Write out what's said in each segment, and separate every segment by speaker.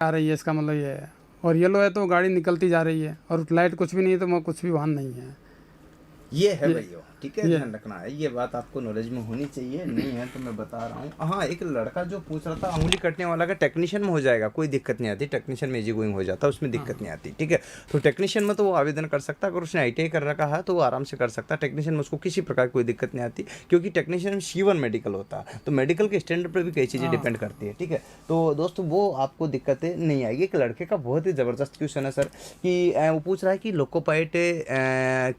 Speaker 1: आ रही है, इसका मतलब ये है। और येलो है तो गाड़ी निकलती जा रही है, और लाइट कुछ भी नहीं है तो वहाँ कुछ भी वाहन नहीं है।
Speaker 2: ये है
Speaker 1: ये
Speaker 2: भैया, ठीक है,
Speaker 1: ये
Speaker 2: ध्यान रखना है, ये बात आपको नॉलेज में होनी चाहिए। नहीं है तो मैं बता रहा हूँ। हाँ, एक लड़का जो पूछ रहा था उंगली कटने वाला का टेक्नीशियन में हो जाएगा, कोई दिक्कत नहीं आती, टेक्नीशियन में इजी गोइंग हो जाता है, उसमें
Speaker 1: हाँ
Speaker 2: दिक्कत नहीं आती, ठीक है। तो टेक्नीशियन में तो वो आवेदन कर सकता है, अगर उसने ITI कर रखा है तो वो आराम से कर सकता है। टेक्नीशियन में उसको किसी प्रकार की कोई दिक्कत नहीं आती, क्योंकि टेक्नीशियन में C1 मेडिकल होता है, तो मेडिकल के स्टैंडर्ड पर भी कई चीज़ें डिपेंड
Speaker 1: हाँ।
Speaker 2: करती है, ठीक है। तो दोस्तों वो आपको दिक्कतें नहीं आएगी। एक लड़के का बहुत ही ज़बरदस्त क्वेश्चन है सर, कि वो पूछ रहा है कि लोकोपाइट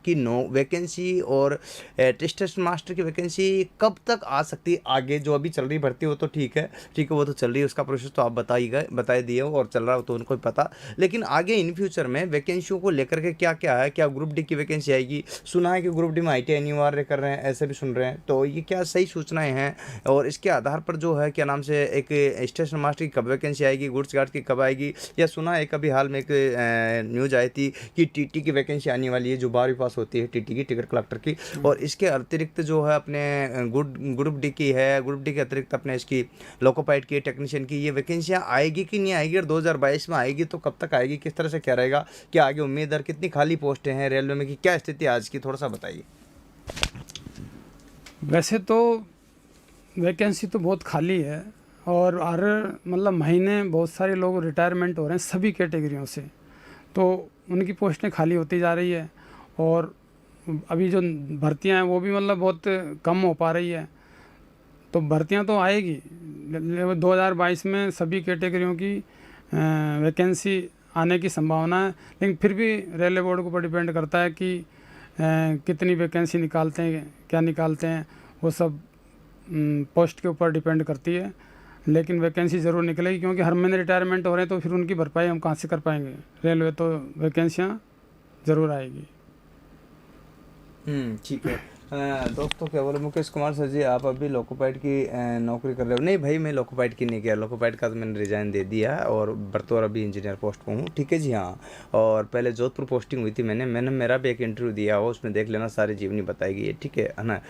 Speaker 2: की नो वैकेंसी और टेस्ट मास्टर की वैकेंसी कब तक आ सकती है आगे। जो अभी चल रही भर्ती हो तो ठीक है, ठीक है, वो तो चल रही है, उसका प्रोसेस तो आप बता दिए हो, और चल रहा हो तो उनको ही पता। लेकिन आगे इन फ्यूचर में वैकेंसियों को लेकर के क्या क्या है, क्या ग्रुप डी की वैकेंसी आएगी। सुना है कि ग्रुप डी में ITI अनिवार्य कर रहे हैं, ऐसे भी सुन रहे हैं, तो ये क्या सही सूचनाएं हैं? और इसके आधार पर जो है क्या नाम से एक स्टेशन मास्टर की कब वैकेंसी आएगी, गुड्स गार्ड की कब आएगी, या सुना है कभी हाल में एक न्यूज आई थी कि TT की वैकेंसी आने वाली है, जो 12वीं पास होती है, TT की, टिकट कलेक्टर की। और इसके अतिरिक्त जो है अपने ग्रुप डी की है, ग्रुप डी के अतिरिक्त अपने इसकी लोकोपाइट की, टेक्नीशियन की, ये वैकेंसियाँ आएगी कि नहीं आएगी, और 2022 में आएगी तो कब तक आएगी, किस तरह से क्या रहेगा, क्या आगे उम्मीद है, कितनी खाली पोस्टें हैं रेलवे में, की क्या स्थिति है आज की, थोड़ा सा बताइए।
Speaker 1: वैसे तो वैकेंसी तो बहुत खाली है, और हर मतलब महीने बहुत सारे लोग रिटायरमेंट हो रहे हैं सभी कैटेगरियों से, तो उनकी पोस्टें खाली होती जा रही है। और अभी जो भर्तियां हैं वो भी मतलब बहुत कम हो पा रही है। तो भर्तियां तो आएगी 2022 में सभी कैटेगरियों की वैकेंसी आने की संभावना है। लेकिन फिर भी रेलवे बोर्ड के ऊपर डिपेंड करता है कि कितनी वैकेंसी निकालते हैं, क्या निकालते हैं, वो सब पोस्ट के ऊपर डिपेंड करती है। लेकिन वैकेंसी ज़रूर निकलेगी, क्योंकि हर महीने रिटायरमेंट हो रहे हैं, तो फिर उनकी भरपाई हम कहाँ से कर पाएंगे। रेलवे तो वैकेंसियाँ ज़रूर आएगी।
Speaker 2: ठीक है। दोस्तों क्या बोले, मुकेश कुमार सर जी, आप अभी लोकोपाइट की नौकरी कर रहे हो? नहीं भाई, मैं लोकोपाइट की नहीं किया, लोकोपाइट का तो मैंने रिजाइन दे दिया है, और बतौर अभी इंजीनियर पोस्ट पर हूँ, ठीक है जी। हाँ, और पहले जोधपुर पोस्टिंग हुई थी, मैंने मेरा भी एक इंटरव्यू दिया हो, उसमें देख लेना, सारी जीवनी बताई गई है, ठीक है ना।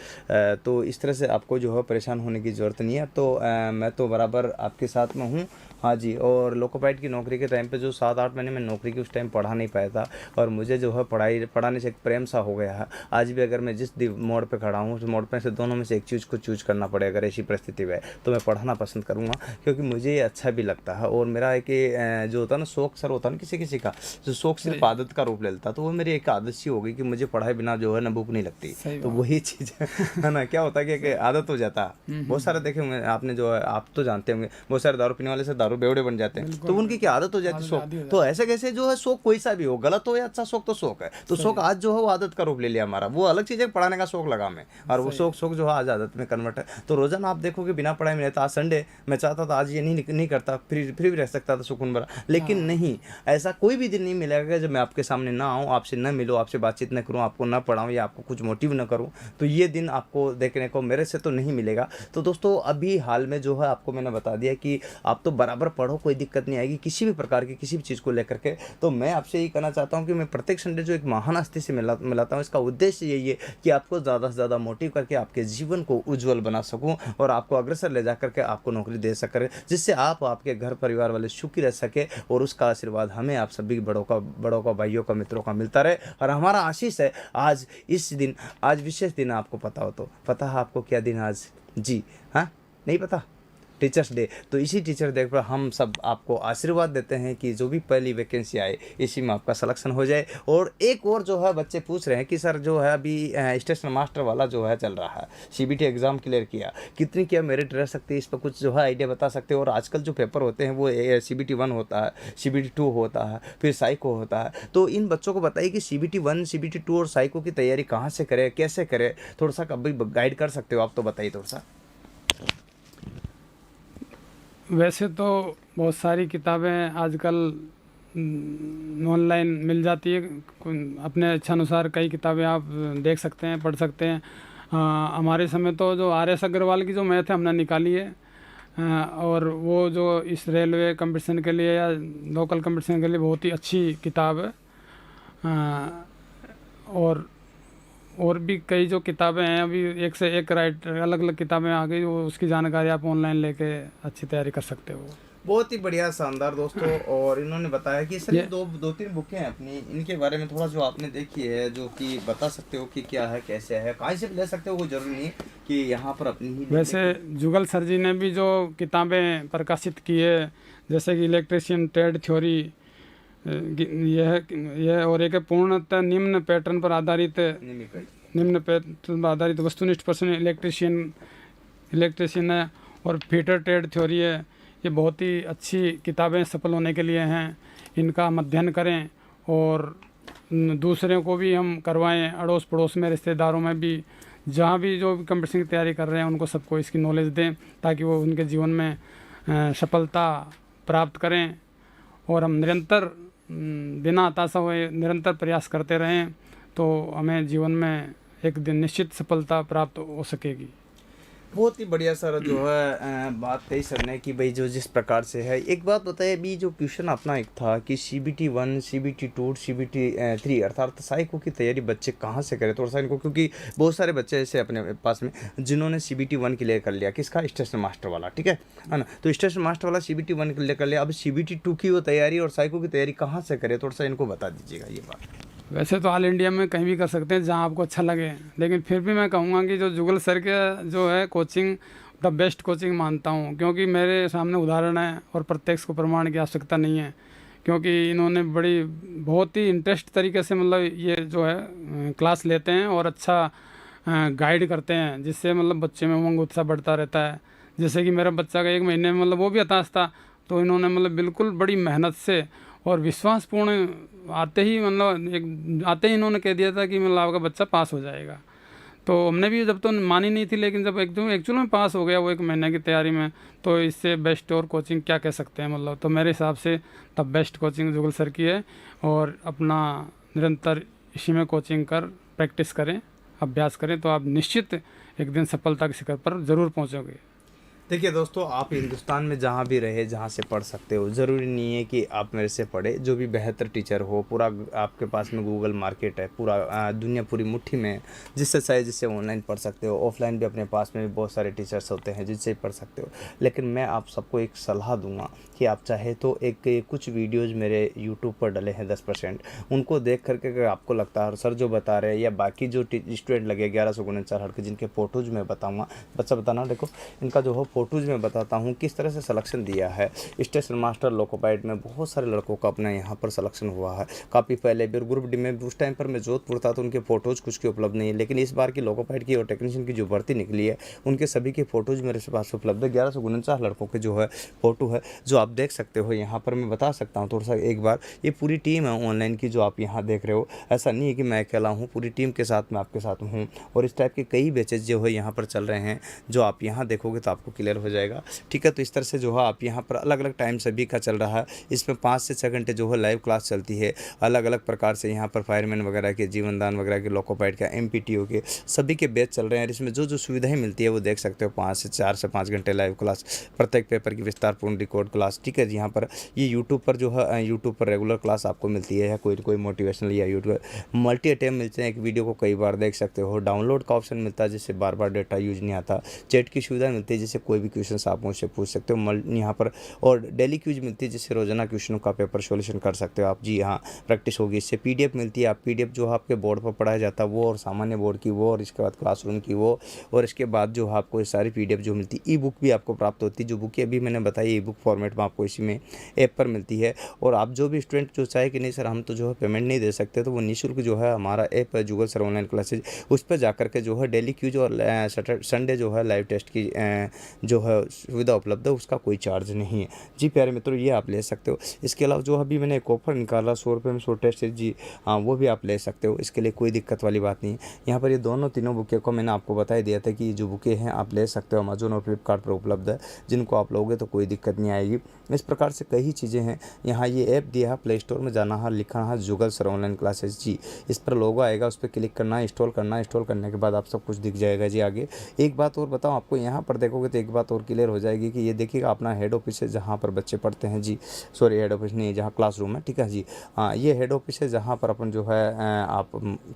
Speaker 2: तो इस तरह से आपको जो है परेशान होने की ज़रूरत नहीं है। तो मैं तो बराबर आपके साथ में हूँ। हाँ जी, और लोकोपाइट की नौकरी के टाइम पे जो 7-8 महीने मैं नौकरी की, उस टाइम पढ़ा नहीं पाया था, और मुझे जो है पढ़ाने से एक प्रेम सा हो गया है। आज भी अगर मैं जिस मोड़ पे खड़ा हूँ, उस मोड़ पे से दोनों में से एक चीज़ को चूज करना पड़े अगर ऐसी परिस्थिति में, तो मैं पढ़ाना पसंद करूँगा, क्योंकि मुझे ये अच्छा भी लगता है। और मेरा एक जो होता है ना शौक सर, होता है ना किसी किसी का, जो शौक सिर्फ आदत का रूप ले लेता, तो वो मेरी एक आदत सी हो गई कि मुझे पढ़ाए बिना जो है ना भूख नहीं लगती।
Speaker 1: सही
Speaker 2: तो
Speaker 1: बात।
Speaker 2: वही चीज़ है ना, क्या होता है कि आदत हो जाता है। बहुत सारे देखे होंगे आपने, जो है आप तो जानते होंगे, बहुत सारे दारू पीने वाले से दारू बेवड़े बन जाते हैं, तो
Speaker 1: बिल्कुल
Speaker 2: उनकी क्या आदत हो जाती है,
Speaker 1: आदत
Speaker 2: शौक।
Speaker 1: आदि हो
Speaker 2: तो
Speaker 1: जाती
Speaker 2: ऐसे कैसे जो है शौक कोई सा भी हो, गलत हो या अच्छा, शौक तो शौक है। तो
Speaker 1: है।
Speaker 2: शौक
Speaker 1: सही
Speaker 2: आज जो है वो आदत का रूप ले लिया हमारा, वो अलग चीज़ है, पढ़ाने का शौक लगा मैं, और वो
Speaker 1: सही
Speaker 2: शौक शौक जो है आज आदत में कन्वर्ट है। तो रोजाना आप देखोगे बिना पढ़ाई में रहता, आज संडे मैं चाहता था आज ये नहीं करता, फिर भी रह सकता था सुकून भरा, लेकिन
Speaker 1: हाँ।
Speaker 2: नहीं, ऐसा कोई भी दिन नहीं मिलेगा जब मैं आपके सामने ना आऊँ, आपसे न मिलूँ, आपसे बातचीत न करूँ, आपको न पढ़ाऊँ या आपको कुछ मोटिव न करूँ, तो ये दिन आपको देखने को मेरे से तो नहीं मिलेगा। तो दोस्तों अभी हाल में जो है आपको मैंने बता दिया कि आप तो बराबर पढ़ो, कोई दिक्कत नहीं आएगी किसी भी प्रकार की, किसी भी चीज़ को लेकर के। तो मैं आपसे यही कहना चाहता हूँ कि मैं प्रत्येक संडे जो एक महान हस्ती से मिलाता हूँ, इसका उद्देश्य यही है कि आपको ज़्यादा से ज़्यादा मोटिव करके आपके जीवन को उज्जवल बना सकूँ, और आपको अग्रसर ले जा करके आपको नौकरी दे सकें, जिससे आप आपके घर परिवार वाले सुखी रह सके, और उसका आशीर्वाद हमें आप सभी बड़ों का भाइयों का मित्रों का मिलता रहे। और हमारा आशीष है आज इस दिन, आज विशेष दिन है, आपको पता हो तो पता है आपको क्या दिन आज जी? हाँ, नहीं पता? Teachers day. तो इसी टीचर डे पर हम सब आपको आशीर्वाद देते हैं कि जो भी पहली वैकेंसी आए इसी में आपका सिलेक्शन हो जाए। और एक और जो है बच्चे पूछ रहे हैं कि सर जो है अभी स्टेशन मास्टर वाला जो है चल रहा है, CBT एग्ज़ाम क्लियर किया, कितनी क्या मेरिट रह सकती है, इस पर कुछ जो है आइडिया बता सकते हो? और आजकल जो पेपर होते हैं वो CBT 1 होता है, CBT 2 होता है, फिर साइको होता है। तो इन बच्चों को बताइए कि CBT 1, CBT 2 और साइको की तैयारी कहाँ से करें, कैसे करें, थोड़ा सा कभी गाइड कर सकते हो आप तो बताइए थोड़ा सा।
Speaker 1: वैसे तो बहुत सारी किताबें आजकल ऑनलाइन मिल जाती है। अपने इच्छा अनुसार कई किताबें आप देख सकते हैं, पढ़ सकते हैं। हमारे समय तो जो RS अग्रवाल की जो मैथ है हमने निकाली है। और वो जो इस रेलवे कंपटीशन के लिए या लोकल कंपटीशन के लिए बहुत ही अच्छी किताब है। और भी कई जो किताबें हैं, अभी एक से एक राइटर अलग अलग किताबें आ गई, वो उसकी जानकारी आप ऑनलाइन लेके अच्छी तैयारी कर सकते हो।
Speaker 2: बहुत ही बढ़िया, शानदार दोस्तों। और इन्होंने बताया कि सर ये
Speaker 1: ये
Speaker 2: दो तीन बुकें हैं अपनी, इनके बारे में थोड़ा जो आपने देखी है, जो कि बता सकते हो कि क्या है, कैसे है, कहाँ से भी ले सकते हो, कोई जरूरी नहीं है कि यहाँ पर अपनी ही ले,
Speaker 1: वैसे
Speaker 2: लेकिन
Speaker 1: जुगल सर जी ने भी जो किताबें प्रकाशित की है, जैसे कि इलेक्ट्रिशियन ट्रेड थ्योरी, यह और एक है पूर्णतः निम्न पैटर्न पर आधारित वस्तुनिष्ठ पर्सन इलेक्ट्रिशियन है, और फीटर ट्रेड थ्योरी है। ये बहुत ही अच्छी किताबें सफल होने के लिए हैं, इनका हम अध्ययन करें और दूसरों को भी हम करवाएं, अड़ोस पड़ोस में, रिश्तेदारों में भी, जहाँ भी जो भी कंपटीशन की तैयारी कर रहे हैं उनको सबको इसकी नॉलेज दें, ताकि वो उनके जीवन में सफलता प्राप्त करें। और हम निरंतर बिना हताशा हुए निरंतर प्रयास करते रहें, तो हमें जीवन में एक दिन निश्चित सफलता प्राप्त हो सकेगी।
Speaker 2: बहुत ही बढ़िया सर जो है बात कही सर ने कि भाई जो जिस प्रकार से है। एक बात बताइए, अभी जो क्वेश्चन अपना एक था कि CBT 1, CBT 2, CBT 3 अर्थात साइको की तैयारी बच्चे कहाँ से करें थोड़ा सा इनको, क्योंकि बहुत सारे बच्चे ऐसे अपने पास में जिन्होंने CBT 1 क्लियर कर लिया, किसका, स्टेशन मास्टर वाला, ठीक है ना, तो स्टेशन मास्टर वाला CBT 1 क्लियर कर लिया, अब CBT 2 की वो तैयारी और साइको की तैयारी कहाँ से करें, थोड़ा सा इनको बता दीजिएगा ये बात।
Speaker 1: वैसे तो ऑल इंडिया में कहीं भी कर सकते हैं जहां आपको अच्छा लगे, लेकिन फिर भी मैं कहूँगा कि जो जुगल सर के जो है कोचिंग द बेस्ट कोचिंग मानता हूँ, क्योंकि मेरे सामने उदाहरण है और प्रत्यक्ष को प्रमाण की आवश्यकता नहीं है, क्योंकि इन्होंने बहुत ही इंटरेस्ट तरीके से मतलब ये जो है क्लास लेते हैं और अच्छा गाइड करते हैं, जिससे मतलब बच्चे में उमंग उत्साह बढ़ता रहता है। जैसे कि मेरा बच्चा का 1 महीने में मतलब वो भी हताश था, तो इन्होंने मतलब बिल्कुल बड़ी मेहनत से और विश्वासपूर्ण आते ही इन्होंने कह दिया था कि मतलब आपका बच्चा पास हो जाएगा। तो हमने भी जब तो मानी नहीं थी, लेकिन जब एकदम एक्चुअल में पास हो गया वो 1 महीने की तैयारी में, तो इससे बेस्ट और कोचिंग क्या कह सकते हैं मतलब। तो मेरे हिसाब से तब बेस्ट कोचिंग जुगल सर की है, और अपना निरंतर इसी में कोचिंग कर प्रैक्टिस करें, अभ्यास करें, तो आप निश्चित एक दिन सफलता के शिखर पर ज़रूर पहुँचोगे।
Speaker 2: देखिए दोस्तों, आप हिंदुस्तान में जहाँ भी रहे, जहाँ से पढ़ सकते हो, ज़रूरी नहीं है कि आप मेरे से पढ़े, जो भी बेहतर टीचर हो, पूरा आपके पास में गूगल मार्केट है, पूरा दुनिया पूरी मुट्ठी में है, जिससे चाहे जिससे ऑनलाइन पढ़ सकते हो, ऑफलाइन भी अपने पास में भी बहुत सारे टीचर्स होते हैं जिससे पढ़ सकते हो। लेकिन मैं आप सबको एक सलाह दूंगा कि आप चाहे तो कुछ वीडियोज़ मेरे यूट्यूब पर डले हैं 10%, उनको देख करके अगर आपको लगता है सर जो बता रहे हैं, या बाकी जो स्टूडेंट लगे 1149 हट के जिनके फ़ोटोज़ मैं बताऊँगा, बच्चा बताना, देखो इनका जो हो फ़ोटोज़ में बताता हूँ किस तरह से सिलेक्शन दिया है। स्टेशन मास्टर लोकोपाइड में बहुत सारे लड़कों का अपना यहाँ पर सिलेक्शन हुआ है, काफ़ी पहले भी। ग्रुप डी में उस टाइम पर मैं जोधपुर था तो उनके फ़ोटोज़ कुछ के उपलब्ध नहीं है, लेकिन इस बार की लोकोपाइड की और टेक्नीशियन की जो भर्ती निकली है उनके सभी के फ़ोटोज़ मेरे पास उपलब्ध है। 1149 लड़कों के जो है फ़ोटो है, जो आप देख सकते हो यहाँ पर। मैं बता सकता हूँ थोड़ा सा एक बार, ये पूरी टीम है ऑनलाइन की जो आप यहाँ देख रहे हो। ऐसा नहीं है कि मैं अकेला हूँ, पूरी टीम के साथ मैं आपके साथ हूँ, और इस टाइप के कई बैचेज जो है यहाँ पर चल रहे हैं, जो आप यहाँ देखोगे तो आपको क्लियर हो जाएगा, ठीक है। तो इस तरह से जो है आप यहाँ पर अलग अलग टाइम सभी का चल रहा है, इसमें 5 से 6 घंटे जो है लाइव क्लास चलती है, अलग अलग प्रकार से यहाँ पर फायरमैन वगैरह के, जीवनदान वगैरह के, लोकोपाइड का, MPTO के सभी के बैच चल रहे हैं। इसमें जो जो सुविधाएं मिलती है वो देख सकते हो, 4 से 5 घंटे लाइव क्लास, प्रत्येक पेपर की विस्तारपूर्ण रिकॉर्ड क्लास, ठीक है। यहाँ पर ये यूट्यूब पर जो है, यूट्यूब पर रेगुलर क्लास आपको मिलती है, या कोई मोटिवेशनल या यूट्यूब मल्टी अटेम्प्ट मिलते हैं, एक वीडियो को कई बार देख सकते हो। डाउनलोड का ऑप्शन मिलता है जिससे बार बार डेटा यूज नहीं आता। चैट की सुविधा मिलती है जिससे कोई भी क्वेश्चन आप मुझसे पूछ सकते हो यहाँ पर, और डेली क्यूज मिलती है जिससे रोजाना क्वेश्चनों का पेपर सॉल्यूशन कर सकते हो आप। जी हाँ, प्रैक्टिस होगी इससे। PDF मिलती है, आप PDF जो आपके बोर्ड पर पढ़ाया जाता है वो, और सामान्य बोर्ड की वो, और इसके बाद क्लासरूम की वो, और इसके बाद जो आपको ये सारी PDF जो मिलती है, E-बुक भी आपको प्राप्त होती है। जो बुक अभी मैंने बताई E-बुक फॉर्मेट में आपको इसी में ऐप पर मिलती है। और आप जो भी स्टूडेंट जो चाहे कि नहीं सर हम तो जो है पेमेंट नहीं दे सकते, तो वो निःशुल्क जो है हमारा ऐप है जुगल सर ऑनलाइन क्लासेज, उस पर जाकर के जो है डेली क्यूज और संडे जो है लाइव टेस्ट की जो है सुविधा उपलब्ध है, उसका कोई चार्ज नहीं है। जी प्यारे मित्रों, ये आप ले सकते हो। इसके अलावा जो अभी मैंने एक ऑफर निकाला 100 रुपये में 100 टेस्ट है, जी हाँ, वो भी आप ले सकते हो, इसके लिए कोई दिक्कत वाली बात नहीं है। यहाँ पर ये तीनों बुके को मैंने आपको बता ही दिया था कि ये जो बुके हैं आप ले सकते हो, अमेजोन और फ्लिपकार्ट पर उपलब्ध है, जिनको आप लोगे तो कोई दिक्कत नहीं आएगी। इस प्रकार से कई चीज़ें हैं। यहाँ ये ऐप दिया है, प्ले स्टोर में जाना है, लिखा है जुगल सर ऑनलाइन क्लासेज, जी इस पर लोगो आएगा, उस पर क्लिक करना है, इंस्टॉल करना है, इंस्टॉल करने के बाद आप सब कुछ दिख जाएगा। जी आगे एक बात और बताऊँ आपको, यहाँ पर देखोगे तो एक बात और क्लियर हो जाएगी कि ये देखिएगा अपना हेड ऑफिस है जहाँ पर बच्चे पढ़ते हैं, जी सॉरी हेड ऑफिस नहीं, जहाँ क्लासरूम है, ठीक है जी हाँ, ये हेड ऑफिस है जहाँ पर अपन जो है आप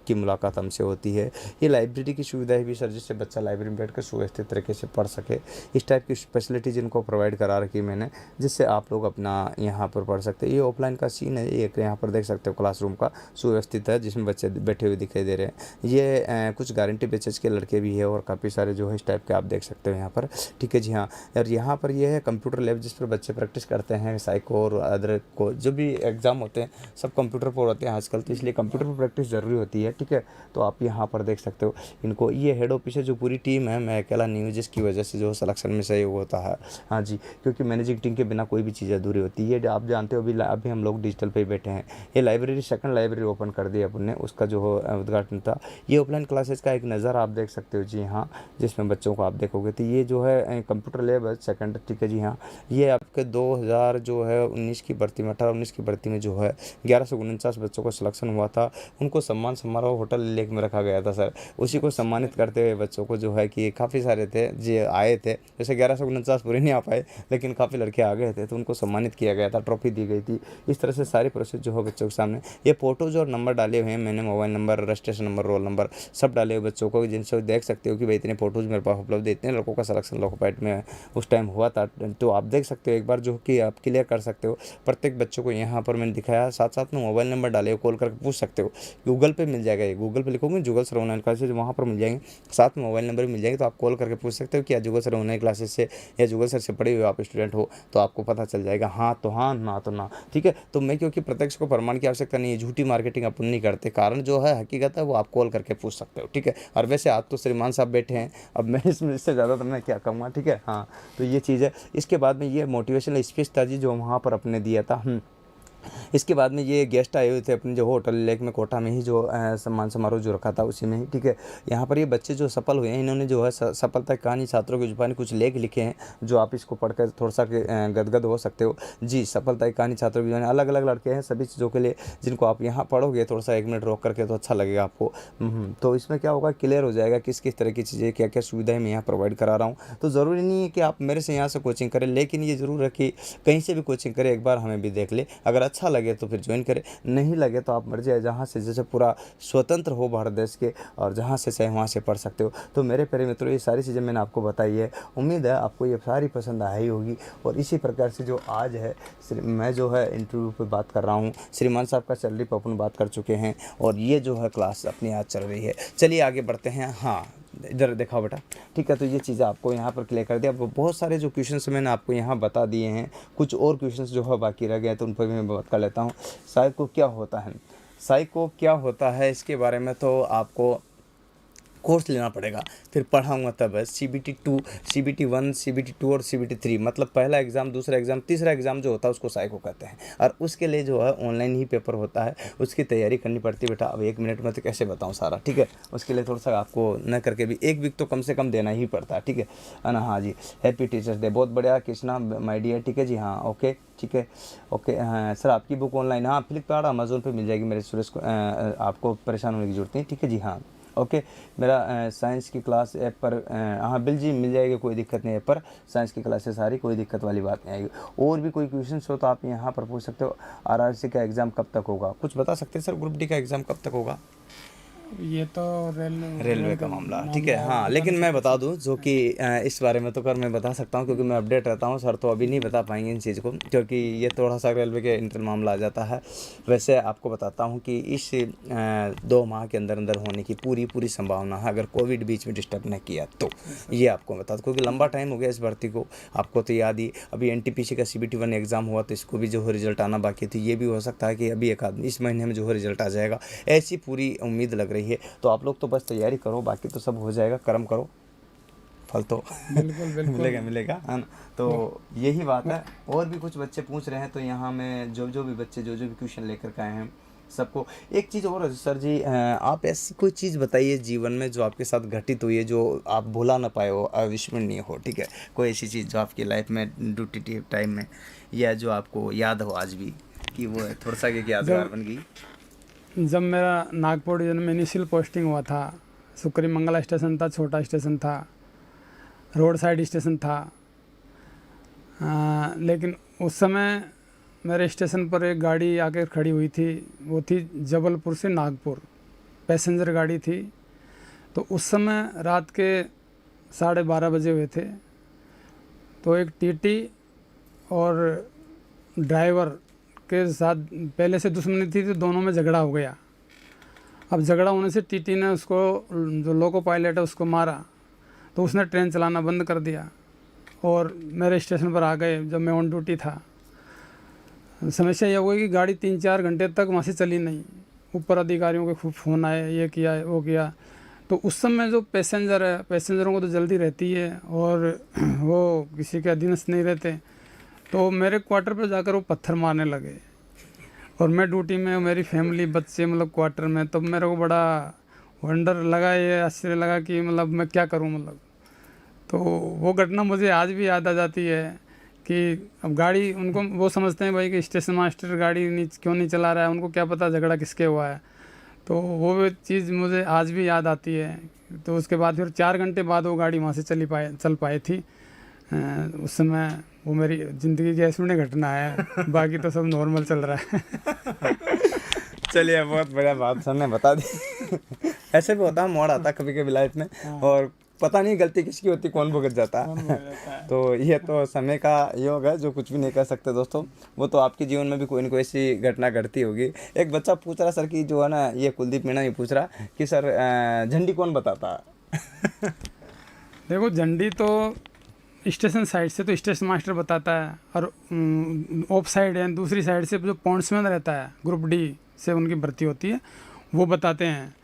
Speaker 2: की मुलाकात हमसे होती है। ये लाइब्रेरी की सुविधा है भी सर, जिससे बच्चा लाइब्रेरी में बैठ कर सुव्यवस्थित तरीके से पढ़ सके। इस टाइप की फैसिलिटी जिनको प्रोवाइड करा रखी मैंने, जिससे जिससे आप लोग अपना यहाँ पर पढ़ सकते हैं। ये ऑफलाइन का सीन है, एक यहाँ पर देख सकते हो क्लासरूम का सुव्यवस्थित है जिसमें बच्चे बैठे हुए दिखाई दे रहे हैं। ये कुछ गारंटी बैचेज के लड़के भी है और काफ़ी सारे जो है इस टाइप के आप देख सकते हो यहाँ पर, ठीक है जी हाँ। और यहाँ पर ये है कंप्यूटर लैब जिस पर बच्चे प्रैक्टिस करते हैं साइको और अदर को जो भी एग्ज़ाम होते हैं सब कंप्यूटर पर होते हैं आजकल, तो इसलिए कंप्यूटर पर प्रैक्टिस ज़रूरी होती है, ठीक है। तो आप यहाँ पर देख सकते हो इनको, ये हेड ऑफिस है जो पूरी टीम है, मैं अकेला नहीं हूँ जिसकी वजह से जो सिलेक्शन में सहयोग होता है। हाँ जी, क्योंकि मैनेजिंग टीम के बिना कोई भी चीज़ अधूरी होती है। आप जानते हो अभी हम लोग डिजिटल पे बैठे हैं। ये लाइब्रेरी सेकंड लाइब्रेरी ओपन कर दी अपन ने, उसका जो उद्घाटन था। ये ऑफलाइन क्लासेस का एक नज़र आप देख सकते हो जी हाँ, जिसमें बच्चों को आप देखोगे तो ये जो है कंप्यूटर लैब है सेकंड, ठीक है जी हाँ। ये आपके 2000 जो है 19 की भर्ती में 18-19 की भर्ती में जो है 1149 बच्चों को सिलेक्शन हुआ था। उनको सम्मान समारोह होटल लेक में रखा गया था सर। उसी को सम्मानित करते हुए बच्चों को जो है कि काफ़ी सारे थे जो आए थे, जैसे 1149 पूरे नहीं आ पाए लेकिन काफ़ी लड़के आ गए थे तो उनको सम्मानित किया गया था, ट्रॉफी दी गई थी। इस तरह से सारी प्रोसेस जो है बच्चों के सामने, ये फोटोज और नंबर डाले हुए हैं मैंने, mobile number, registration number, roll number सब डाले हुए बच्चों को, जिनसे देख सकते हो कि भाई इतने फोटोज मेरे पास उपलब्ध है, इतने लड़कों का सिलेक्शन लोकोपाइट में उस टाइम हुआ था। तो आप देख सकते हो एक बार जो कि आप क्लियर कर सकते हो प्रत्येक बच्चों को। यहाँ पर मैंने दिखाया, साथ साथ में मोबाइल नंबर डाले, कॉल करके पूछ सकते हो, गूगल पे मिल जाएगा, ये गूगल पे लिखोगे जुगल सर ऑनलाइन क्लासेज वहाँ पर मिल जाएंगे, साथ में मोबाइल नंबर भी मिल जाएंगे। तो आप कॉल करके पूछ सकते हो कि जुगल सर ऑनलाइन क्लासेज से या जुगल सर से पढ़े हुए आप स्टूडेंट हो, तो आपको पता चल जाएगा हाँ तो हाँ, ना तो ना, ठीक है। तो मैं क्योंकि प्रत्यक्ष को प्रमाण की आवश्यकता नहीं है, झूठी मार्केटिंग अपन नहीं करते, कारण जो है हकीकत है वो आप कॉल करके पूछ सकते हो, ठीक है। और वैसे आज तो श्रीमान साहब बैठे हैं, अब मैं इसमें इससे ज़्यादा तो मैं क्या कहूँगा, ठीक है हाँ। तो ये चीज़ है। इसके बाद में ये मोटिवेशनल स्पीच था जी जो वहाँ पर अपने दिया था। इसके बाद में ये गेस्ट आए हुए थे अपने जो होटल लेक में कोटा में ही जो सम्मान समारोह जो रखा था उसी में ही, ठीक है। यहाँ पर ये बच्चे जो सफल हुए हैं इन्होंने जो है सफलता कहानी छात्रों की जुबानी कुछ लेख लिखे हैं जो आप इसको पढ़कर थोड़ा सा गदगद हो सकते हो जी। सफलता की कहानी छात्रों की जुबानी, अलग अलग लड़के हैं सभी चीज़ों के लिए, जिनको आप यहाँ पढ़ोगे थोड़ा सा 1 मिनट रोक करके तो अच्छा लगेगा आपको। तो इसमें क्या होगा, क्लियर हो जाएगा किस किस तरह की चीज़ें क्या क्या सुविधाएं मैं यहाँ प्रोवाइड करा रहा हूँ। तो ज़रूरी नहीं है कि आप मेरे से यहाँ से कोचिंग करें, लेकिन ये ज़रूर है कि कहीं से भी कोचिंग करें, एक बार हमें भी देख ले, अगर अच्छा लगे तो फिर ज्वाइन करें, नहीं लगे तो आप मर्जी है जहाँ से जैसे पूरा स्वतंत्र हो भारत देश के और जहाँ से चाहे वहाँ से पढ़ सकते हो। तो मेरे प्यारे मित्रों ये सारी चीज़ें मैंने आपको बताई है, उम्मीद है आपको ये सारी पसंद आई होगी। और इसी प्रकार से जो आज है मैं जो है इंटरव्यू पे बात कर रहा हूँ, श्रीमान साहब का सैलरी पर अपन बात कर चुके हैं और ये जो है क्लास अपनी आज चल रही है। चलिए आगे बढ़ते हैं। हाँ इधर देखा बेटा, ठीक है। तो ये चीज़ें आपको यहाँ पर क्लियर कर दिया। बहुत सारे जो क्वेश्चंस मैंने आपको यहाँ बता दिए हैं, कुछ और क्वेश्चंस जो है बाकी रह गए तो उन पर भी मैं बात कर लेता हूँ। साइको क्या होता है, साइको क्या होता है इसके बारे में तो आपको कोर्स लेना पड़ेगा, फिर पढ़ाऊँगा तब है। CBT 2, CBT 1, CBT 2 और CBT 3 मतलब पहला एग्ज़ाम, दूसरा एग्ज़ाम, तीसरा एग्ज़ाम जो होता है उसको साइको कहते हैं। और उसके लिए जो है ऑनलाइन ही पेपर होता है, उसकी तैयारी करनी पड़ती है बेटा। अब 1 मिनट में तो कैसे बताऊँ सारा, ठीक है। उसके लिए थोड़ा सा आपको न करके भी 1 वीक तो कम से कम देना ही पड़ता है, ठीक है ना। हाँ जी, हैप्पी टीचर्स डे, बहुत बढ़िया कृष्णा माय डियर, ठीक है जी हाँ, ओके ठीक है ओके। हाँ सर आपकी बुक ऑनलाइन, हाँ फ्लिपकार्ट अमेज़ोन पे मिल जाएगी मेरे सुरेश को, आपको परेशान होने की जरूरत नहीं, ठीक है जी हाँ ओके। मेरा साइंस की क्लास ऐप पर हाँ बिल जी मिल जाएगी, कोई दिक्कत नहीं, ऐप पर साइंस की क्लासेस सारी, कोई दिक्कत वाली बात नहीं आएगी। और भी कोई क्वेश्चंस हो तो आप यहाँ पर पूछ सकते हो। RRC का एग्ज़ाम कब तक होगा, कुछ बता सकते हैं सर? ग्रुप डी का एग्ज़ाम कब तक होगा?
Speaker 1: ये तो
Speaker 2: रेलवे का मामला, ठीक है हाँ। लेकिन मैं बता दूं जो कि इस बारे में तो कर मैं बता सकता हूं क्योंकि मैं अपडेट रहता हूं। सर तो अभी नहीं बता पाएंगे इन चीज़ को क्योंकि ये थोड़ा सा रेलवे के इंटर मामला आ जाता है। वैसे आपको बताता हूं कि इस 2 माह के अंदर अंदर होने की पूरी संभावना है, अगर कोविड बीच में डिस्टर्ब नहीं किया तो। ये आपको बता दूँ क्योंकि लंबा टाइम हो गया इस भर्ती को, आपको तो याद ही। अभी NTPC का CBT 1 एग्ज़ाम हुआ तो इसको भी जो है रिजल्ट आना बाकी थी। ये भी हो सकता है कि अभी एक आदमी इस महीने में जो है रिजल्ट आ जाएगा, ऐसी पूरी उम्मीद लग रही है। तो आप लोग तो बस तैयारी करो, बाकी तो सब हो जाएगा, कर्म करो, फल तो
Speaker 1: बिल्कुल
Speaker 2: मिलेगा है ना। तो यही बात है। और भी कुछ बच्चे पूछ रहे हैं तो यहाँ मैं जो भी बच्चे जो भी क्वेश्चन लेकर के आए हैं सबको एक चीज़ और है सर जी, आप ऐसी कोई चीज़ बताइए जीवन में जो आपके साथ घटित हुई है जो आप भुला ना पाए हो, अविस्मरणीय हो, ठीक है। कोई ऐसी चीज़ जो आपकी लाइफ में ड्यूटी टाइम में या जो आपको याद हो आज भी कि वो थोड़ा सा यादगार बन गई।
Speaker 1: जब मेरा नागपुर डिवीजन में इनिशियल पोस्टिंग हुआ था, सुक्री मंगला स्टेशन था, छोटा स्टेशन था, रोड साइड स्टेशन था। लेकिन उस समय मेरे स्टेशन पर एक गाड़ी आकर खड़ी हुई थी, वो थी जबलपुर से नागपुर, पैसेंजर गाड़ी थी। तो उस समय रात के 12:30 बजे हुए थे। तो एक TT और ड्राइवर के साथ पहले से दुश्मनी थी, तो दोनों में झगड़ा हो गया। अब झगड़ा होने से टीटी ने उसको, जो लोको पायलट है, उसको मारा, तो उसने ट्रेन चलाना बंद कर दिया और मेरे स्टेशन पर आ गए जब मैं ऑन ड्यूटी था। समस्या यह हो गई कि गाड़ी 3-4 घंटे तक वहाँ से चली नहीं। ऊपर अधिकारियों के खूब फ़ोन आए, ये किया वो किया। तो उस समय जो पैसेंजर है, पैसेंजरों को तो जल्दी रहती है और वो किसी के अधीनस्थ नहीं रहते, तो मेरे क्वार्टर पर जाकर वो पत्थर मारने लगे। और मैं ड्यूटी में, मेरी फैमिली, बच्चे, मतलब क्वार्टर में, तब मेरे को बड़ा वंडर लगा, ये आश्चर्य लगा कि मतलब मैं क्या करूं मतलब। तो वो घटना मुझे आज भी याद आ जाती है कि अब गाड़ी, उनको वो समझते हैं भाई कि स्टेशन मास्टर गाड़ी क्यों नहीं चला रहा है, उनको क्या पता झगड़ा किसके हुआ है। तो वो चीज़ मुझे आज भी याद आती है। तो उसके बाद फिर 4 घंटे बाद वो गाड़ी वहाँ से चल पाई थी। उस समय वो मेरी ज़िंदगी की ऐसी घटना है, बाकी तो सब नॉर्मल चल रहा है।
Speaker 2: चलिए, बहुत बढ़िया बात सर ने बता दी। ऐसे भी होता है, मोड़ आता है कभी कभी लाइफ में, और पता नहीं गलती किसकी होती, कौन भुगत जाता है। तो ये तो समय का योग है, जो कुछ भी नहीं कर सकते दोस्तों। वो तो आपके जीवन में भी कोई न कोई ऐसी घटना घटती होगी। एक बच्चा पूछ रहा सर कि जो है ना, ये कुलदीप मीणा ही पूछ रहा कि सर झंडी कौन बताता है?
Speaker 1: देखो, झंडी तो स्टेशन साइड से तो स्टेशन मास्टर बताता है, और ऑफ साइड है, दूसरी साइड से जो पॉइंट्समैन रहता है, ग्रुप डी से उनकी भर्ती होती है, वो बताते हैं।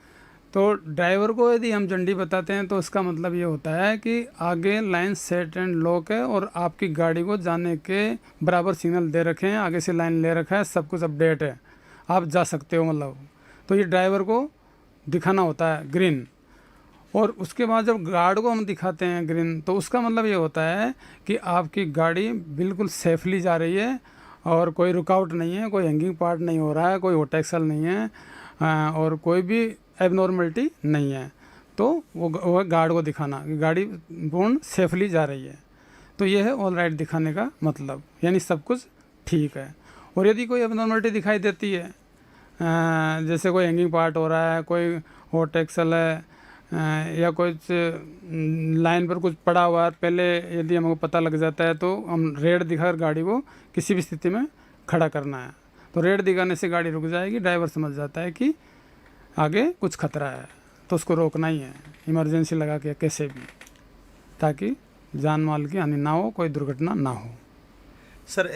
Speaker 1: तो ड्राइवर को यदि हम झंडी बताते हैं तो उसका मतलब ये होता है कि आगे लाइन सेट एंड लॉक है और आपकी गाड़ी को जाने के बराबर सिग्नल दे रखे हैं, आगे से लाइन ले रखा है, सब कुछ अपडेट है, आप जा सकते हो मतलब। तो ये ड्राइवर को दिखाना होता है ग्रीन। और उसके बाद जब गार्ड को हम दिखाते हैं ग्रीन, तो उसका मतलब ये होता है कि आपकी गाड़ी बिल्कुल सेफली जा रही है और कोई रुकावट नहीं है, कोई हैंगिंग पार्ट नहीं हो रहा है, कोई ओटेक्सल नहीं है, और कोई भी एबनॉर्मलिटी नहीं है। तो वो गार्ड को दिखाना कि गाड़ी पूर्ण सेफली जा रही है। तो ये है ऑल राइट दिखाने का मतलब, यानी सब कुछ ठीक है। और यदि कोई एबनॉर्मलिटी दिखाई देती है, जैसे कोई हैंगिंग पार्ट हो रहा है, कोई ओटेक्सल है, या कुछ लाइन पर कुछ पड़ा हुआ है, पहले यदि हमको पता लग जाता है तो हम रेड दिखाकर गाड़ी को किसी भी स्थिति में खड़ा करना है। तो रेड दिखाने से गाड़ी रुक जाएगी, ड्राइवर समझ जाता है कि आगे कुछ खतरा है, तो उसको रोकना ही है, इमरजेंसी लगा के कैसे भी, ताकि जान माल की हानि ना हो, कोई दुर्घटना ना हो।
Speaker 2: सर,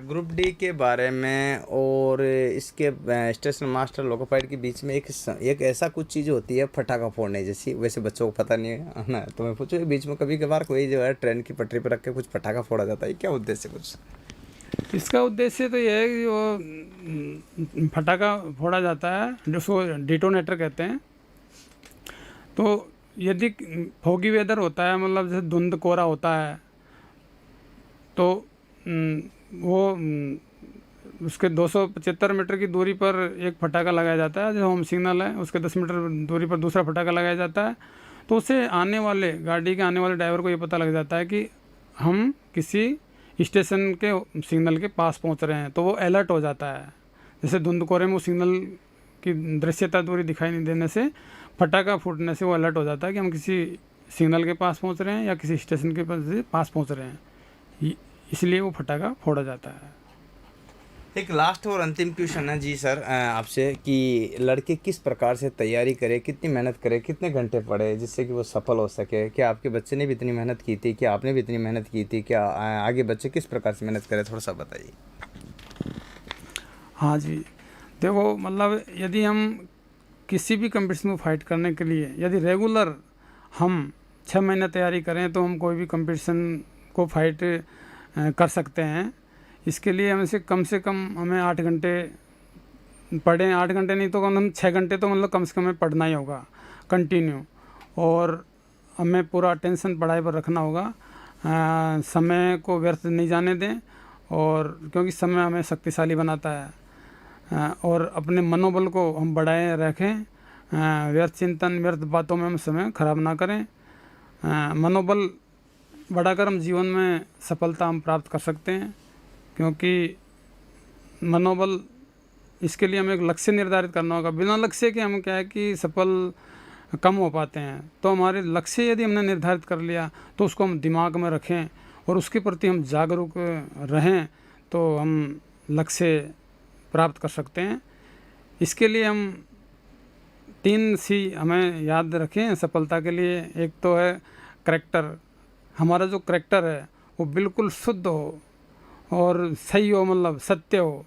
Speaker 2: ग्रुप डी के बारे में और इसके स्टेशन मास्टर लोको पायलट के बीच में एक ऐसा कुछ चीज़ होती है, फटाका फोड़ने जैसी, वैसे बच्चों को पता नहीं है ना, तो मैं पूछूँ, बीच में कभी कभार कोई जो है ट्रेन की पटरी पर रख के कुछ फटाका फोड़ा जाता है, क्या उद्देश्य कुछ?
Speaker 1: इसका उद्देश्य तो यह है कि वो फटाका फोड़ा जाता है, जिसको डिटोनेटर कहते हैं। तो यदि फोगी वेदर होता है, मतलब जैसे धुंध कोहरा होता है, तो वो उसके 275 मीटर की दूरी पर एक फटाका लगाया जाता है, जो होम सिग्नल है, उसके 10 मीटर दूरी पर दूसरा फटाका लगाया जाता है। तो उससे आने वाले, गाड़ी के आने वाले ड्राइवर को ये पता लग जाता है कि हम किसी स्टेशन के सिग्नल के पास पहुंच रहे हैं, तो वो अलर्ट हो जाता है। जैसे धुंध कोहरे में वो सिग्नल की दृश्यता दूरी दिखाई नहीं देने से, फटाका फूटने से वो अलर्ट हो जाता है कि हम किसी सिग्नल के पास पहुंच रहे हैं या किसी स्टेशन के पास पहुंच रहे हैं, इसलिए वो फटाका फोड़ा जाता है।
Speaker 2: एक लास्ट और अंतिम क्वेश्चन है जी सर आपसे, कि लड़के किस प्रकार से तैयारी करें, कितनी मेहनत करें, कितने घंटे पढ़े जिससे कि वो सफल हो सके? क्या आपके बच्चे ने भी इतनी मेहनत की थी? क्या आपने भी इतनी मेहनत की थी? क्या आगे बच्चे किस प्रकार से मेहनत करें, थोड़ा सा बताइए।
Speaker 1: हाँ जी, देखो, मतलब यदि हम किसी भी कंपटीशन में फाइट करने के लिए यदि रेगुलर हम 6 महीने तैयारी करें, तो हम कोई भी कंपटीशन को फाइट कर सकते हैं। इसके लिए से कम हमें 8 घंटे पढ़ें, 8 घंटे नहीं तो कम 6 घंटे तो मतलब कम से कम हमें पढ़ना ही होगा कंटिन्यू, और हमें पूरा अटेंशन पढ़ाई पर रखना होगा। समय को व्यर्थ नहीं जाने दें, और क्योंकि समय हमें शक्तिशाली बनाता है, और अपने मनोबल को हम बढ़ाए रखें। व्यर्थ चिंतन, व्यर्थ बातों में हम समय खराब ना करें। मनोबल बढ़ाकर हम जीवन में सफलता हम प्राप्त कर सकते हैं, क्योंकि मनोबल, इसके लिए हमें एक लक्ष्य निर्धारित करना होगा। बिना लक्ष्य के हम क्या है कि सफल कम हो पाते हैं। तो हमारे लक्ष्य यदि हमने निर्धारित कर लिया, तो उसको हम दिमाग में रखें और उसके प्रति हम जागरूक रहें, तो हम लक्ष्य प्राप्त कर सकते हैं। इसके लिए हम 3 सी हमें याद रखें सफलता के लिए। एक तो है करैक्टर, हमारा जो करैक्टर है वो बिल्कुल शुद्ध हो और सही हो, मतलब सत्य हो।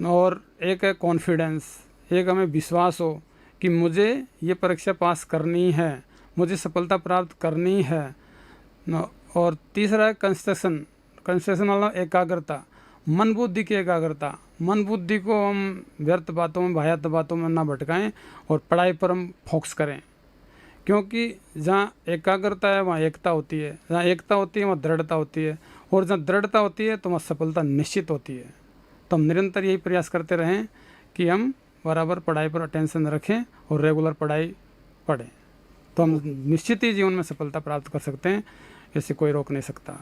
Speaker 1: और एक है कॉन्फिडेंस, एक हमें विश्वास हो कि मुझे ये परीक्षा पास करनी है, मुझे सफलता प्राप्त करनी है। और तीसरा है कंसंट्रेशन, कंसंट्रेशन मतलब एकाग्रता, मन बुद्धि की एकाग्रता। मन बुद्धि को हम व्यर्थ बातों में, वाहियात बातों में ना भटकाएं और पढ़ाई पर हम फोकस करें, क्योंकि जहाँ एकाग्रता है वहाँ एकता होती है, जहाँ एकता होती है वहाँ दृढ़ता होती है, और जहाँ दृढ़ता होती है तो वहाँ सफलता निश्चित होती है। तो हम निरंतर यही प्रयास करते रहें कि हम बराबर पढ़ाई पर अटेंशन रखें और रेगुलर पढ़ाई पढ़ें, तो हम निश्चित ही जीवन में सफलता प्राप्त कर सकते हैं, ऐसे कोई रोक नहीं सकता।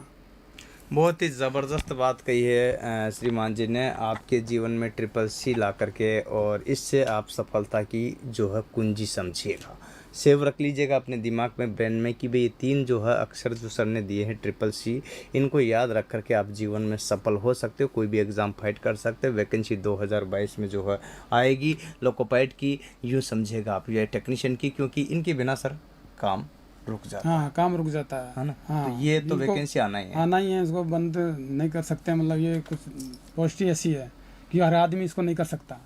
Speaker 2: बहुत ही ज़बरदस्त बात कही है श्रीमान जी ने आपके जीवन में ट्रिपल सी ला करके, और इससे आप सफलता की जो है कुंजी समझिएगा, सेव रख लीजिएगा अपने दिमाग में, ब्रेन में, कि भाई ये 3 जो है अक्षर जो सर ने दिए हैं ट्रिपल सी, इनको याद रख करके आप जीवन में सफल हो सकते हो, कोई भी एग्ज़ाम फाइट कर सकते हो। वैकेंसी 2022 में जो है आएगी लोकोपाइट की, यूँ समझिएगा आप, ये टेक्नीशियन की, क्योंकि इनके बिना सर काम रुक जाता
Speaker 1: हाँ, काम रुक जाता
Speaker 2: है ना।
Speaker 1: हाँ,
Speaker 2: तो ये तो
Speaker 1: इनको
Speaker 2: वैकेंसी आना ही है।
Speaker 1: आना ही है, इसको बंद नहीं कर सकते। मतलब ये कुछ पोस्ट ही ऐसी है कि हर आदमी इसको नहीं कर सकता,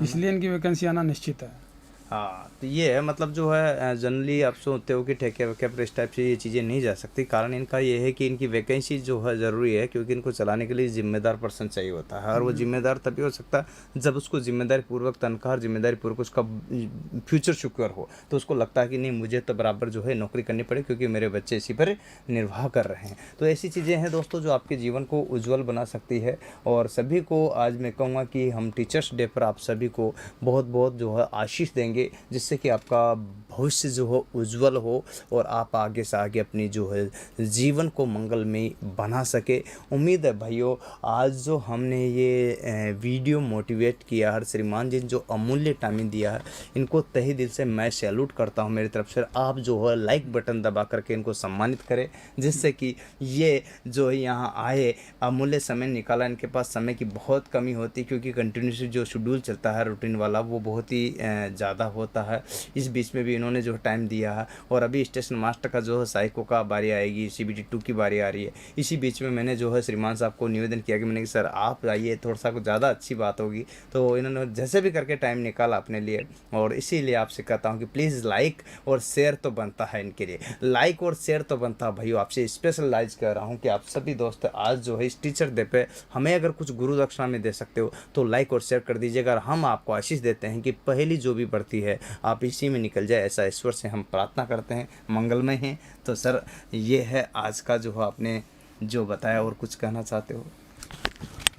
Speaker 1: इसलिए इनकी वैकेंसी आना निश्चित है।
Speaker 2: हाँ, तो ये है, मतलब जो है जनरली आप सोचते हो कि ठेके वेके पर इस टाइप से ये चीज़ें नहीं जा सकती। कारण इनका ये है कि इनकी वैकेंसी जो है ज़रूरी है, क्योंकि इनको चलाने के लिए जिम्मेदार पर्सन चाहिए होता है, और वो जिम्मेदार तभी हो सकता है जब उसको जिम्मेदारी पूर्वक तनख्वाह और जिम्मेदारी पूर्वक उसका फ्यूचर सिक्योर हो, तो उसको लगता है कि नहीं, मुझे तो बराबर जो है नौकरी करनी पड़े, क्योंकि मेरे बच्चे इसी पर निर्वाह कर रहे हैं। तो ऐसी चीज़ें हैं दोस्तों जो आपके जीवन को उज्जवल बना सकती है। और सभी को आज मैं कहूँगा कि हम टीचर्स डे पर आप सभी को बहुत बहुत जो है आशीष देंगे, जिससे कि आपका भविष्य जो हो उज्जवल हो, और आप आगे से आगे अपनी जो है जीवन को मंगलमय बना सके। उम्मीद है भाइयों, आज जो हमने ये वीडियो मोटिवेट किया है, श्रीमान जी जो अमूल्य टाइमिंग दिया है, इनको तहे दिल से मैं सैल्यूट करता हूँ मेरी तरफ से। आप जो है लाइक बटन दबा करके इनको सम्मानित करें, जिससे कि ये जो यहाँ आए, अमूल्य समय निकाला। इनके पास समय की बहुत कमी होती है, क्योंकि कंटिन्यूसली जो शेड्यूल चलता है रूटीन वाला, वो बहुत ही ज़्यादा होता है। इस बीच में भी इन्होंने जो टाइम दिया है, और अभी स्टेशन मास्टर का जो है साइको का बारी आएगी, CBT 2 की बारी आ रही है। इसी बीच में मैंने जो है श्रीमान साहब को निवेदन किया कि मैंने कि सर आप आइए, थोड़ा सा कुछ ज़्यादा अच्छी बात होगी। तो इन्होंने जैसे भी करके टाइम निकाला अपने लिए, और इसीलिए आपसे कहता हूँ कि प्लीज़ लाइक और शेयर तो बनता है, इनके लिए लाइक और शेयर तो बनता है भाइयों। आपसे स्पेशलाइज कह रहा हूँ कि आप सभी दोस्त आज जो है इस टीचर डे पे हमें अगर कुछ गुरु दक्षिणा में दे सकते हो तो लाइक और शेयर कर दीजिएगा। और हम आपको आशीष देते हैं कि पहली जो भी बढ़ती है आप इसी में निकल जाए, ऐसा ईश्वर से हम प्रार्थना करते हैं, मंगलमय हैं। तो सर ये है आज का जो है आपने जो बताया, और कुछ कहना चाहते हो?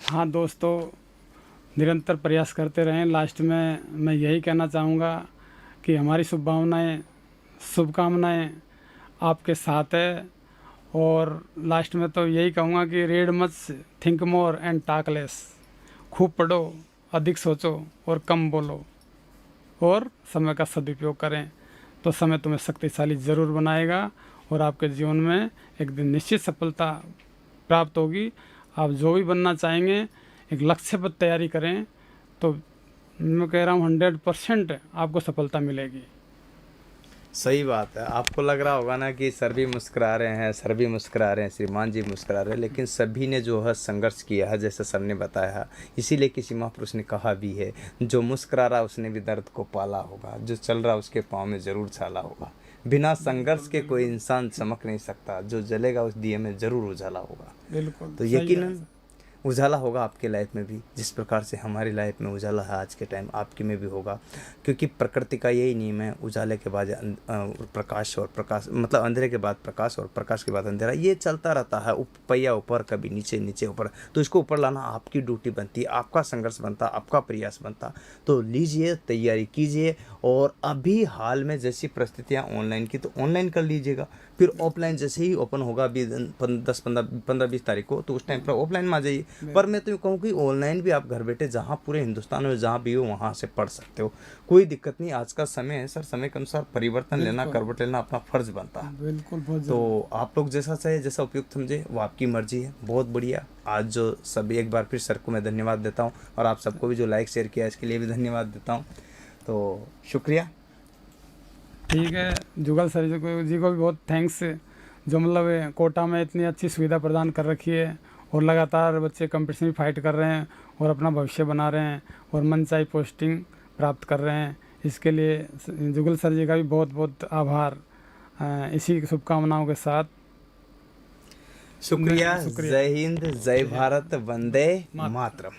Speaker 1: हाँ दोस्तों, निरंतर प्रयास करते रहें। लास्ट में मैं यही कहना चाहूँगा कि हमारी शुभकामनाएं आपके साथ है। और लास्ट में तो यही कहूँगा कि read much, think more and talk less. खूब पढ़ो, अधिक सोचो और कम बोलो, और समय का सदुपयोग करें, तो समय तुम्हें शक्तिशाली ज़रूर बनाएगा, और आपके जीवन में एक दिन निश्चित सफलता प्राप्त होगी। आप जो भी बनना चाहेंगे, एक लक्ष्य पर तैयारी करें, तो मैं कह रहा हूँ 100% आपको सफलता मिलेगी।
Speaker 2: सही बात है। आपको लग रहा होगा ना कि सर भी मुस्कुरा रहे हैं, सर भी मुस्कुरा रहे हैं, श्रीमान जी मुस्कुरा रहे हैं, लेकिन सभी ने जो है संघर्ष किया है, जैसे सर ने बताया। इसीलिए किसी महापुरुष ने कहा भी है, जो मुस्कुरा रहा उसने भी दर्द को पाला होगा, जो चल रहा उसके पाँव में ज़रूर छाला होगा। बिना संघर्ष के कोई इंसान चमक नहीं सकता, जो जलेगा उस दिए में ज़रूर उजाला होगा।
Speaker 1: बिल्कुल,
Speaker 2: तो यकीनन उजाला होगा आपके लाइफ में भी, जिस प्रकार से हमारी लाइफ में उजाला है आज के टाइम, आपकी में भी होगा। क्योंकि प्रकृति का यही नियम है, उजाले के बाद प्रकाश, और प्रकाश मतलब अंधेरे के बाद प्रकाश, और प्रकाश के बाद अंधेरा, ये चलता रहता है। पहिया ऊपर, कभी नीचे, नीचे ऊपर। तो इसको ऊपर लाना आपकी ड्यूटी बनती है, आपका संघर्ष बनता, आपका प्रयास बनता। तो लीजिए, तैयारी कीजिए। और अभी हाल में जैसी परिस्थितियाँ ऑनलाइन की, तो ऑनलाइन कर लीजिएगा। फिर ऑफलाइन जैसे ही ओपन होगा, अभी 10, 15, 20 तारीख को, तो उस टाइम पर ऑफलाइन में आ जाइए। पर मैं तो यूँ कहूँ कि ऑनलाइन भी आप घर बैठे जहाँ पूरे हिंदुस्तान में जहाँ भी हो वहाँ से पढ़ सकते हो, कोई दिक्कत नहीं। आज का समय है सर, समय के अनुसार परिवर्तन लेना, करवट लेना अपना फर्ज बनता है।
Speaker 1: बिल्कुल, बहुत
Speaker 2: तो आप लोग जैसा चाहे, जैसा उपयुक्त समझे, वो आपकी मर्जी है। बहुत बढ़िया। आज जो सभी, एक बार फिर सर को मैं धन्यवाद देता हूँ, और आप सबको भी जो लाइक शेयर किया इसके लिए भी धन्यवाद देता हूँ। तो शुक्रिया।
Speaker 1: ठीक है, जुगल सर जी को भी बहुत थैंक्स, जो मतलब कोटा में इतनी अच्छी सुविधा प्रदान कर रखी है, और लगातार बच्चे कंपटीशन में फाइट कर रहे हैं और अपना भविष्य बना रहे हैं और मनचाही पोस्टिंग प्राप्त कर रहे हैं। इसके लिए जुगल सर जी का भी बहुत बहुत आभार। इसी शुभकामनाओं के साथ
Speaker 2: शुक्रिया। जय हिंद, जय भारत, वंदे मातरम।